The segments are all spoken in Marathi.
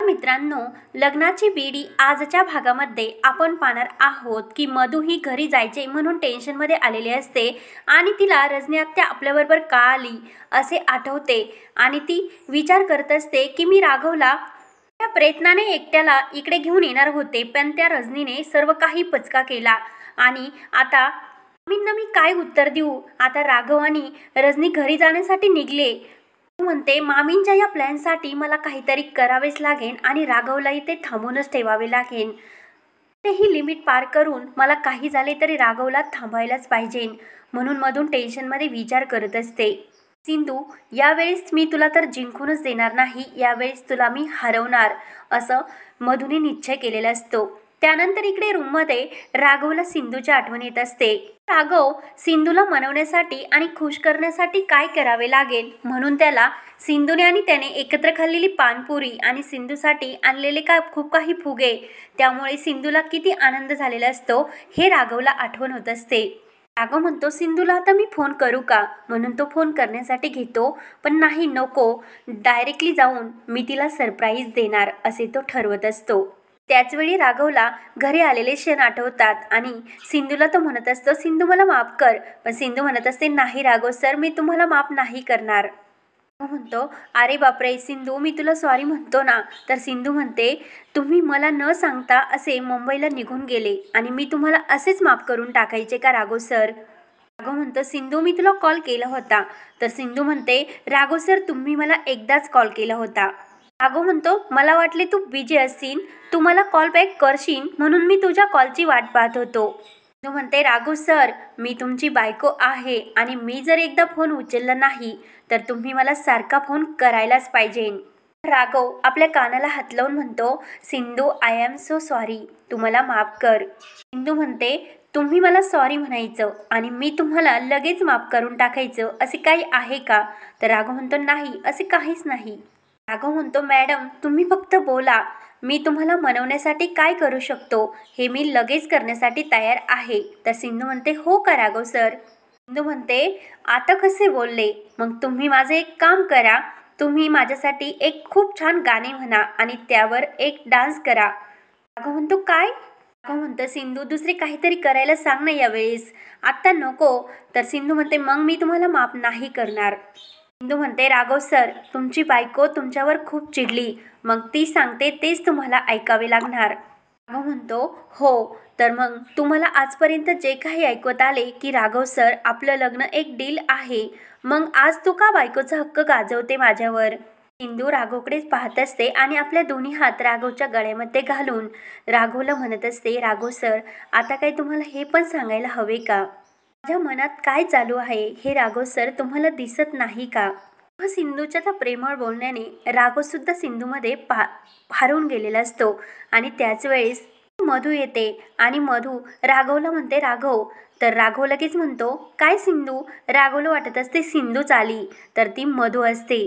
मित्रांनो, लग्नाची बीडी आजच्या भागामध्ये आपण पाहणार आहोत की मधु ही घरी जायचे म्हणून टेन्शनमध्ये आलेली असते आणि तिला रजनी आत्या आपल्याबरोबर का आली असे आठवते आणि ती विचार करत असते की मी राघवला त्या प्रयत्नाने एकट्याला इकडे घेऊन येणार होते, पण त्या रजनीने सर्व काही पचका केला आणि आता मी काय उत्तर देऊ। आता राघव आणि रजनी घरी जाण्यासाठी निघले। म्हणते मामींच्या या प्लॅनसाठी मला काहीतरी करावेच लागेल आणि राघवला इथे थांबूनच ठेवावे लागेल। ते ही लिमिट पार करून मला काही झाले तरी राघवला थांबायलाच पाहिजे म्हणून मधून टेन्शनमध्ये विचार करत असते। सिंधू, यावेळेस मी तुला तर जिंकूनच देणार नाही, यावेळेस तुला मी हरवणार असं मधूने निश्चय केलेला असतो। त्यानंतर इकडे रूममध्ये राघवला सिंधूची आठवण येत असते। राघव सिंधूला मनवण्यासाठी आणि खुश करण्यासाठी काय करावे लागेल म्हणून त्याला सिंधूने आणि त्याने एकत्र खाल्लेली पानपुरी आणि सिंधूसाठी आणलेले खूप काही फुगे, त्यामुळे सिंधूला किती आनंद झालेला असतो हे राघवला आठवण होत असते। राघव म्हणतो सिंधूला आता मी फोन करू का, म्हणून तो फोन करण्यासाठी घेतो, पण नाही, नको, डायरेक्टली जाऊन मी तिला सरप्राईज देणार असे तो ठरवत असतो। त्याचवेळी राघवला घरी आलेले क्षण आठवतात आणि सिंधूला तो म्हणत असतो सिंधू मला माफ कर, पण सिंधू म्हणत असते नाही राघव सर, मी तुम्हाला माफ नाही करणार। म्हणतो अरे बापरे सिंधू, मी तुला सॉरी म्हणतो ना। तर सिंधू म्हणते तुम्ही मला न सांगता असे मुंबईला निघून गेले आणि मी तुम्हाला असेच माफ करून टाकायचे का राघव सर। राघव म्हणतो सिंधू मी तुला कॉल केला होता। तर सिंधू म्हणते राघव सर तुम्ही मला एकदाच कॉल केला होता। राघव म्हणतो मला वाटले तू बिझी असशील, तू मला कॉल बॅक करशील म्हणून मी तुझ्या कॉलची वाट पाहत होतो। सिंधू म्हणते राघव सर मी तुमची बायको आहे आणि मी जर एकदा फोन उचलला नाही तर तुम्ही मला सारखा फोन करायलाच पाहिजे। राघव आपल्या कानाला हात लावून म्हणतो Sindhu I am so sorry, तू मला माफ कर। सिंधू म्हणते तुम्ही मला सॉरी म्हणायचं आणि मी तुम्हाला लगेच माफ करून टाकायचं असे काही आहे का। तर राघव म्हणतो नाही, असे काहीच नाही। राघव म्हणतो मॅडम तुम्ही फक्त बोला, मी तुम्हाला मनवण्यासाठी काय करू शकतो हे मी लगेच करण्यासाठी तयार आहे। तर सिंधू म्हणते हो का राघव सर। सिंधू म्हणते आता कसे बोलले, मग तुम्ही माझे एक काम करा, तुम्ही माझ्यासाठी एक खूप छान गाणे म्हणा आणि त्यावर एक डान्स करा। राघव म्हणतो काय। राघव म्हणतो सिंधू दुसरे काहीतरी करायला सांग ना यावेळेस, आत्ता नको। तर सिंधू म्हणते मग मी तुम्हाला माफ नाही करणार। सिंधू म्हणते राघव सर तुमची बायको तुमच्यावर खूप चिडली, मग ती सांगते तेच तुम्हाला ऐकावे लागणार। राघव म्हणतो हो, तर मग तुम्हाला आजपर्यंत जे काही ऐकवत आले की राघव सर आपलं लग्न एक डील आहे, मग आज तू का बायकोचा हक्क गाजवते माझ्यावर। सिंधू राघवकडे पाहत असते आणि आपल्या दोन्ही हात राघवच्या गळ्यामध्ये घालून राघवला म्हणत असते राघव सर आता काय तुम्हाला हे पण सांगायला हवे का, माझ्या मनात काय चालू आहे हे राघव सर तुम्हाला दिसत नाही का। सिंधूच्या त्या प्रेमळ बोलण्याने राघव सुद्धा सिंधूमध्ये हरवून गेलेला असतो आणि त्याच वेळेस मधू येते आणि मधू राघवला म्हणते राघव। तर राघव लगेच म्हणतो काय सिंधू। राघवला वाटत असते सिंधूच आली तर ती मधू असते।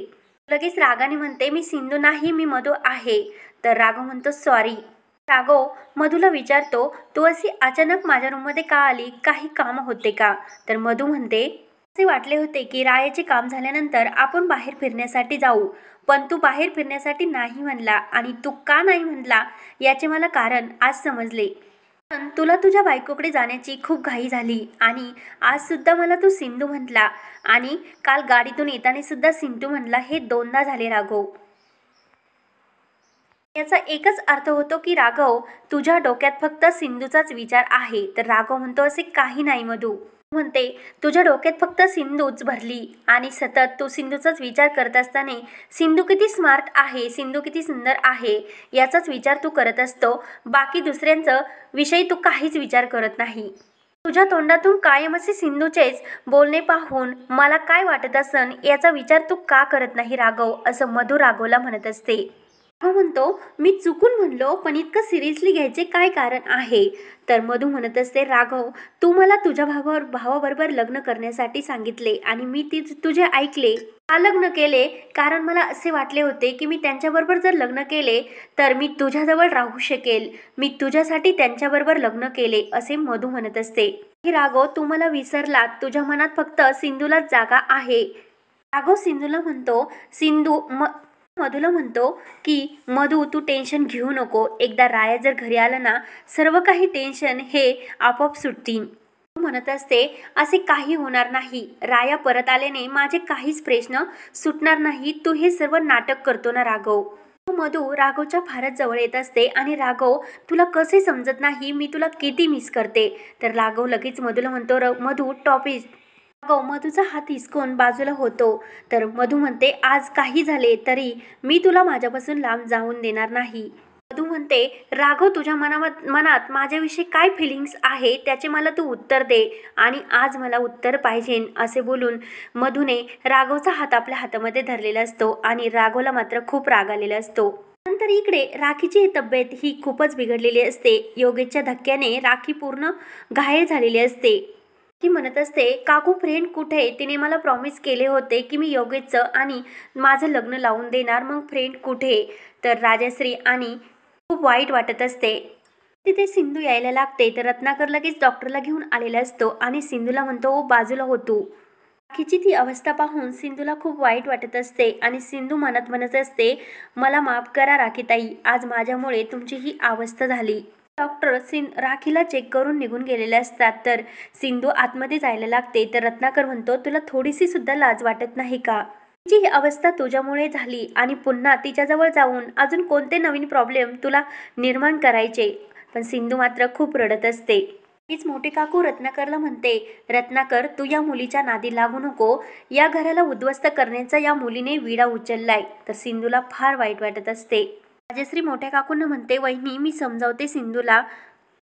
लगेच रागाने म्हणते मी सिंधू नाही, मी मधू आहे। तर राघव म्हणतो सॉरी। राघव मधूला विचारतो तू अशी अचानक माझ्या रूममध्ये का आली, काही काम होते का। तर मधू म्हणते असे वाटले होते की रायाचे काम झाल्यानंतर आपण बाहेर फिरण्यासाठी जाऊ, पण तू बाहेर फिरण्यासाठी नाही म्हणला आणि तू का नाही म्हणला याचे मला कारण आज समजले। पण तुला तुझ्या बायकोकडे जाण्याची खूप घाई झाली आणि आज सुद्धा मला तू सिंधू म्हटला आणि काल गाडीतून येताना सुद्धा सिंधू म्हणला, हे दोनदा झाले राघव। याचा एकच अर्थ होतो की राघव तुझ्या डोक्यात फक्त सिंधूचाच विचार आहे। तर राघव म्हणतो असे काही नाही मधू, म्हणते तुझ्या डोक्यात फक्त सिंधूच भरली आणि सतत तू सिंधूचाच विचार करत असताना सिंधू किती स्मार्ट आहे, सिंधू किती सुंदर आहे याचाच विचार तू करत असतो, बाकी दुसऱ्यांचं विषयी तू काहीच विचार करत नाही। तुझ्या तोंडातून कायम असे सिंधूचेच बोलणे पाहून मला काय वाटत असन याचा विचार तू का करत नाही राघव, असं मधू राघवला म्हणत असते। राघव म्हणतो मी चुकून म्हणलो, पण इतकं सिरियसली घ्यायचे काय कारण आहे। तर मधू म्हणत असते राघव तू मला तुझ्या भावाबरोबर लग्न करण्यासाठी सांगितले आणि मी तुझे ऐकले, का लग्न केले, कारण मला असे वाटले होते की मी त्यांच्याबरोबर जर लग्न केले तर मी तुझ्याजवळ राहू शकेल, मी तुझ्यासाठी त्यांच्याबरोबर लग्न केले असे मधू म्हणत असते। राघव तू मला विसरलात, तुझ्या मनात फक्त सिंधूलाच जागा आहे। राघव सिंधूला म्हणतो सिंधू मधूला म्हणतो की मधू तू टेन्शन घेऊ नको, एकदा राया जर घरी आला ना सर्व काही टेन्शन हे आपोआप सुटतील. म्हणत असते असे काही होणार नाही, राया परत आल्याने माझे काहीच प्रश्न सुटणार नाही, तू हे सर्व नाटक करतो ना राघव. मधू राघवच्या फारच जवळ येत असते आणि राघव तुला कसे समजत नाही, मी तुला किती मिस करते. तर राघव लगेच मधूला म्हणतो मधू टॉपिक. राघव मधूचा हात हिसकून बाजूला होतो. तर मधू म्हणते आज काही झाले तरी मी तुला माझ्यापासून लांब जाऊन देणार नाही. मधू म्हणते राघव तुझ्या मनात माझ्याविषयी काय फिलिंग्स आहे त्याचे मला तू उत्तर दे आणि आज मला उत्तर पाहिजे. असे बोलून मधूने राघवचा हात आपल्या हातामध्ये धरलेला असतो आणि राघवला मात्र खूप राग आलेला असतो. नंतर इकडे राखीची तब्येत ही खूपच बिघडलेली असते. योगेशच्या धक्क्याने राखी पूर्ण घायल झालेली असते. ती म्हणत असते काकू फ्रेंड कुठे, तिने मला प्रॉमिस केले होते की मी योगेशचं आणि माझं लग्न लावून देणार, मग फ्रेंड कुठे. तर राजश्री आणि खूप वाईट वाटत असते. तिथे सिंधू यायला लागते. तर रत्नाकर लगेच डॉक्टरला घेऊन आलेला असतो आणि सिंधूला म्हणतो बाजूला होतो. राखीची ती अवस्था पाहून सिंधूला खूप वाईट वाटत असते आणि सिंधू मनात म्हणत असते मला माफ करा राखीताई, आज माझ्यामुळे तुमची ही अवस्था झाली. डॉक्टर राखीला चेक करून निघून गेलेले असतात. तर सिंधू आतमध्ये जायला लागते. तर रत्नाकर म्हणतो तुला थोडीशी सुद्धा लाज वाटत नाही का, तिची ही अवस्था तुझ्यामुळे झाली आणि पुन्हा तिच्याजवळ जाऊन अजून कोणते नवीन प्रॉब्लेम तुला निर्माण करायचे. पण सिंधू मात्र खूप रडत असते. हीच मोठे काकू रत्नाकरला म्हणते रत्नाकर तू या मुलीच्या नादी लागू नको, या घराला उद्ध्वस्त करण्याचा या मुलीने विडा उचललाय. तर सिंधूला फार वाईट वाटत असते. राजश्री मोठ्या काकूंना म्हणते वहिनी मी समजावते सिंधूला.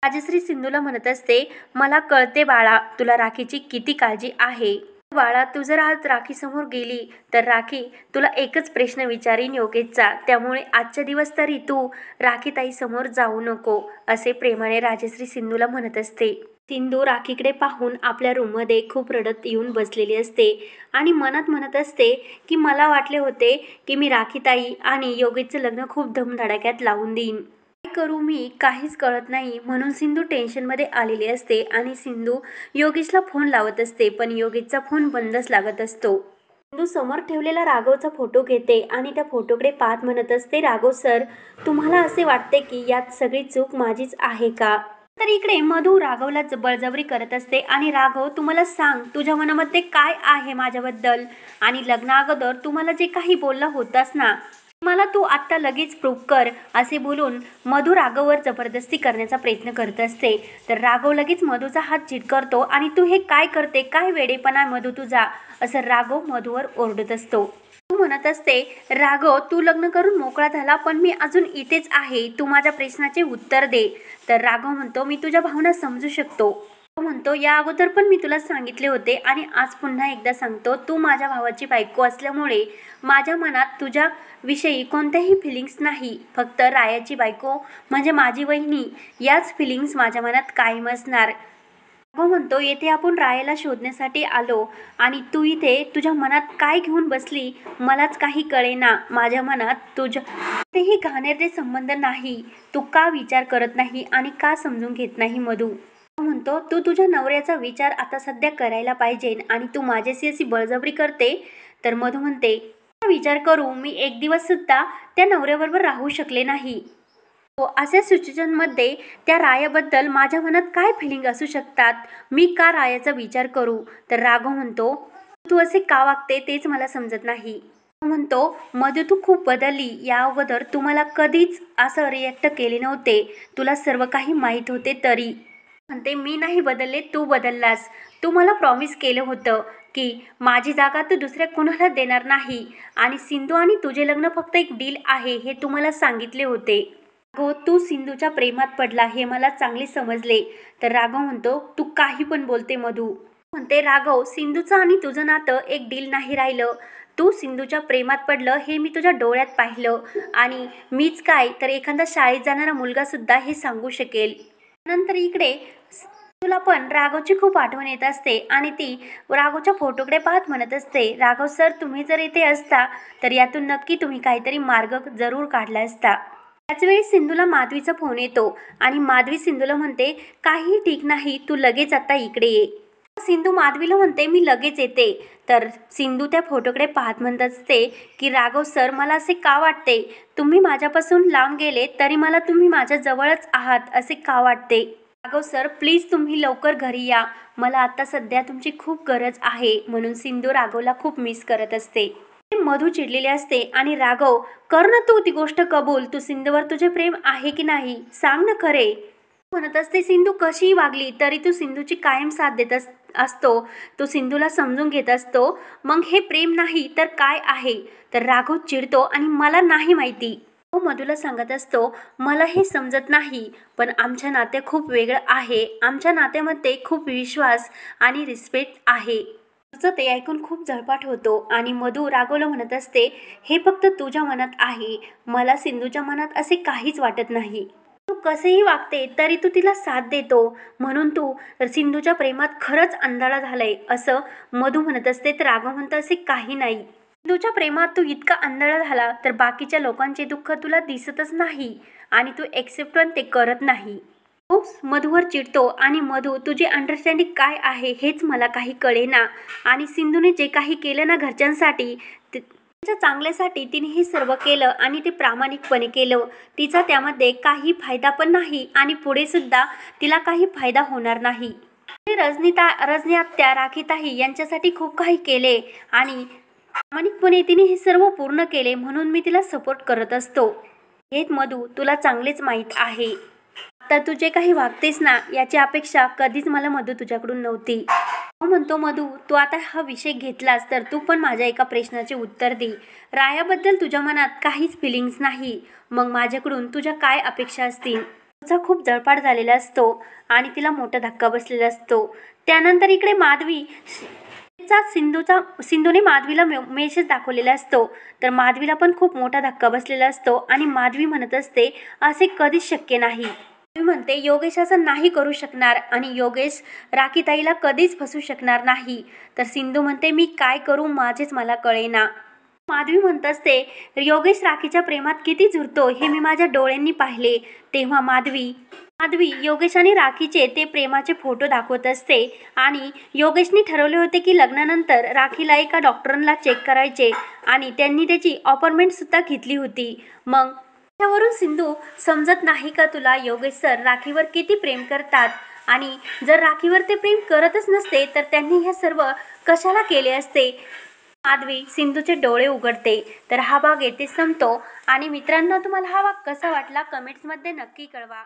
राजश्री सिंधूला म्हणत असते मला कळते बाळा तुला राखीची किती काळजी आहे. बाळा तू जर आज राखी समोर गेली तर राखी तुला एकच प्रश्न विचारीन योगेशचा, त्यामुळे आजच्या दिवस तरी तू राखीताई समोर जाऊ नको, असे प्रेमाने राजश्री सिंधूला म्हणत असते. सिंधू राखीकडे पाहून आपल्या रूममध्ये खूप रडत येऊन बसलेली असते आणि मनात म्हणत असते की मला वाटले होते की मी राखीताई आणि योगेशचं लग्न खूप धमधडाक्यात लावून देईन, काय करू मी काहीच कळत नाही. म्हणून सिंधू टेन्शनमध्ये आलेली असते आणि सिंधू योगेशला फोन लावत असते पण योगेशचा फोन बंदच लागत असतो. सिंधू समोर ठेवलेला राघवचा फोटो घेते आणि त्या फोटोकडे पाहत म्हणत असते राघव सर तुम्हाला असे वाटते की यात सगळी चूक माझीच आहे का. तर इकडे मधू राघवला बळजबरी करत असते आणि राघव तू मला सांग तुझ्या मनामध्ये काय आहे माझ्याबद्दल, आणि लग्ना अगोदर तू मला जे काही बोलला होतास ना मला तू आत्ता लगेच प्रूव्ह कर, असे बोलून मधू राघववर जबरदस्ती करण्याचा प्रयत्न करत असते. तर राघव लगेच मधूचा हात झिटकरतो आणि तू हे काय करते, काय वेडेपणा मधू तुझा, असं राघव मधूवर ओरडत असतो. तू म्हणत असते राघव तू लग्न करून मोकळा झाला पण मी अजून इथेच आहे, तू माझ्या प्रश्नाचे उत्तर दे. तर राघव म्हणतो मी तुझ्या भावना समजू शकतो. तो म्हणतो या अगोदर पण मी तुला सांगितले होते आणि आज पुन्हा एकदा सांगतो, तू माझ्या भावाची बायको असल्यामुळे माझ्या मनात तुझ्या विषयी कोणत्याही फिलिंग्स नाही, फक्त रायाची बायको म्हणजे माझी वहिनी याच फिलिंग्स माझ्या मनात कायम असणार. हो म्हणतो येथे आपण रायाला शोधण्यासाठी आलो आणि तू इथे तुझ्या मनात काय घेऊन बसली मलाच काही कळेना. माझ्या मनात तुझ्या तेही घाणेरडे संबंध नाही, तू का विचार करत नाही आणि का समजून घेत नाही मधू. म्हणतो तू तुझ्या नवऱ्याचा विचार आता सध्या करायला पाहिजे आणि तू माझ्याशी अशी बळजबरी करते. तर मधू म्हणते विचार करू मी एक दिवस सुद्धा त्या नवऱ्याबरोबर राहू शकले नाही. अशा सिच्युएशनमध्ये त्या रायाबद्दल माझ्या मनात काय फिलिंग असू शकतात, मी का रायाचा विचार करू. तर राघव म्हणतो तू असे का वागते तेच मला समजत नाही. म्हणतो मधू तू खूप बदलली, या अगोदर तू मला कधीच असं रिॲक्ट केले नव्हते, तुला सर्व काही माहीत होते तरी. म्हणते मी नाही बदलले तू बदललास, तू मला प्रॉमिस केलं होतं की माझी जागा तू दुसऱ्या कुणाला देणार नाही आणि सिंधू आणि तुझे लग्न फक्त एक डील आहे हे तू मला सांगितले होते. हो तू सिंधूच्या प्रेमात पडला हे मला चांगले समजले. तर राघव म्हणतो तू काही पण बोलते मधू. म्हणते राघव सिंधूचं आणि तुझं नातं एक डील नाही राहिलं, तू सिंधूच्या प्रेमात पडलं हे मी तुझ्या डोळ्यात पाहिलं आणि मीच काय तर एखादा शाळेत जाणारा मुलगा सुद्धा हे सांगू शकेल. नंतर इकडे तुला पण राघवची खूप आठवण येत असते आणि ती राघवच्या फोटोकडे पाहत म्हणत असते राघव सर तुम्ही जर इथे असता तर यातून नक्की तुम्ही काहीतरी मार्ग जरूर काढला असता. त्याचवेळी सिंधूला माधवीचा फोन येतो आणि माधवी सिंधूला म्हणते काही ठीक नाही, तू लगेच आता इकडे ये. सिंधू माधवीला म्हणते मी लगेच येते. तर सिंधू त्या फोटोकडे पाहत म्हणत असते की राघव सर, मला असे का वाटते, तुम्ही माझ्यापासून लांब गेले तरी मला तुम्ही माझ्या जवळच आहात असे का वाटते. राघव सर प्लीज तुम्ही लवकर घरी या, मला आता सध्या तुमची खूप गरज आहे. म्हणून सिंधू राघवला खूप मिस करत असते. मधू चिडलेले असते आणि राघव, कर ना तू ती गोष्ट कबूल, तू सिंधूवर तुझे प्रेम आहे की नाही, सांग ना खरे. म्हणत असते सिंधू कशीही वागली तरी तू सिंधूची कायम साथ देत असतो, तू सिंधूला समजून घेत असतो, मग हे प्रेम नाही तर काय आहे. तर राघव चिडतो आणि मला नाही माहिती. तो मधूला सांगत असतो मला हे समजत नाही, पण आमच्या नाते खूप वेगळं आहे, आमच्या नात्यामध्ये खूप विश्वास आणि रिस्पेक्ट आहे. तुझं ते ऐकून खूप झळपाट होतो आणि मधू राघवला म्हणत असते हे फक्त तुझ्या मनात आहे, मला सिंधूच्या मनात असे काहीच वाटत नाही. तू कसेही वागते तरी तू तिला साथ देतो, म्हणून तू सिंधूच्या प्रेमात खरंच अंधाळा झालाय असं मधू म्हणत असते. तर राघव म्हणतो असे काही नाही, सिंधूच्या प्रेमात तू इतका अंधाळा झाला तर बाकीच्या लोकांचे दुःख तुला दिसतच नाही आणि तू एक्सेप्ट पण ते करत नाही. तो मधूवर चिडतो आणि मधू तुझी अंडरस्टँडिंग काय आहे हेच मला काही कळेना, आणि सिंधूने जे काही केलं ना घरच्यांसाठी, तिच्या चांगल्यासाठी तिने हे सर्व केलं आणि ते प्रामाणिकपणे केलं. तिचा त्यामध्ये काही फायदा पण नाही आणि पुढे सुद्धा तिला काही फायदा होणार नाही. रजनी आत्या, राखीताई यांच्यासाठी खूप काही केले आणि प्रामाणिकपणे तिने हे सर्व पूर्ण केले, म्हणून मी तिला सपोर्ट करत असतो. हे मधू तुला चांगलेच माहीत आहे. आता तू जे काही वागतेस ना याची अपेक्षा कधीच मला मधू तुझ्याकडून नव्हती. म्हणतो मधू तू आता हा विषय घेतलास तर तू पण माझ्या एका प्रश्नाचे उत्तर दे. रायाबद्दल तुझ्या मनात काहीच फिलिंग्स नाही, मग माझ्याकडून तुझ्या काय अपेक्षा असतील. तुझा खूप जळपाट झालेला असतो आणि तिला मोठा धक्का बसलेला असतो. त्यानंतर इकडे माधवी सिंधूने माधवीला मेसेज दाखवलेला असतो. तर माधवीला पण खूप मोठा धक्का बसलेला असतो आणि माधवी म्हणत असते असे कधीच शक्य नाही. माधवी म्हणते योगेश असं नाही करू शकणार आणि योगेश राखीताईला कधीच फसू शकणार नाही. तर सिंधू म्हणते मी काय करू माझेच मला कळेना. माधवी म्हणत असते योगेश राखीच्या प्रेमात किती झुरतो हे मी माझ्या डोळ्यांनी पाहिले. तेव्हा माधवी योगेश आणि राखीचे ते प्रेमाचे फोटो दाखवत असते आणि योगेशने ठरवले होते की लग्नानंतर राखीला एका डॉक्टरांना चेक करायचे आणि त्यांनी त्याची अपॉइंटमेंट सुद्धा घेतली होती. मग त्यावरून सिंधू समजत नाही का तुला योगेश सर राखीवर किती प्रेम करतात, आणि जर राखीवर ते प्रेम करतच नसते तर त्यांनी हे सर्व कशाला केले असते. माधवी सिंधूचे डोळे उघडते. तर हा भाग येथे संपतो आणि मित्रांनो तुम्हाला हा भाग कसा वाटला कमेंट्समध्ये नक्की कळवा.